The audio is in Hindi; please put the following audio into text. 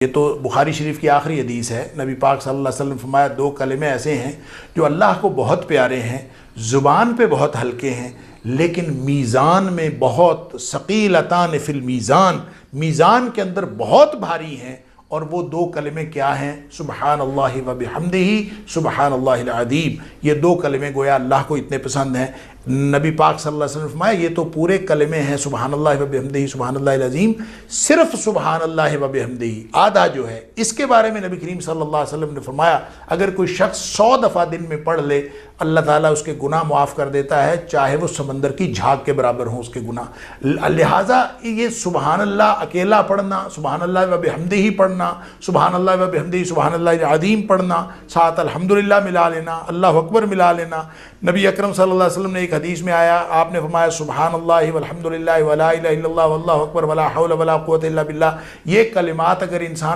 ये तो बुखारी शरीफ की आखिरी हदीस है। नबी पाक सल्लल्लाहु अलैहि वसल्लम फरमाया, दो कलिमे ऐसे हैं जो अल्लाह को बहुत प्यारे हैं, ज़ुबान पे बहुत हल्के हैं, लेकिन मीज़ान में बहुत सकीलतान फिल मीज़ान, मीज़ान के अंदर बहुत भारी हैं। और वो दो कलिमे क्या हैं? सुबहानल्लाहि व बिहम्दिही सुबहानल्लाहिल अज़ीम। ये दो कलिमे गोया अल्लाह को इतने पसंद हैं। नबी पाक सल्लल्लाहु अलैहि वसल्लम फरमाया, ये तो पूरे कलिमे हैं सुबहानल्लाहि व बिहम्दिही सुबहानल्लाहिल अज़ीम, सिर्फ सुबहानल्लाहि व बिहम्दिही आधा जो है, इसके बारे में नबी करीम सल्लल्लाहु अलैहि वसल्लम ने फरमाया, अगर कोई शख्स 100 दफ़ा दिन में पढ़ ले, अल्लाह ताला उसके गुनाह माफ़ कर देता है, चाहे वो समंदर की झाग के बराबर हो उसके गुनाह। लिहाजा ये सुबहानल्लाह अकेला पढ़ना, सुबहानल्लाह व बिहम्दिही पढ़ना, सुबहानल्लाह व बिहम्दिही सुबहानल्लाहिल अज़ीम पढ़ना, साथ अल्हम्दुलिल्लाह मिला लेना, अल्लाहु अकबर मिला लेना। नबी अकरम सल्लल्लाहु अलैहि वसल्लम ने एक हदीस में आया, आपने फरमाया सुबहानल्लाहि वल्हम्दुलिल्लाहि वला इलाहा इल्लल्लाह वल्लाहु अकबर वला हौला वला कुव्वता इल्ला बिल्लाह। ये कलिमात अगर इंसान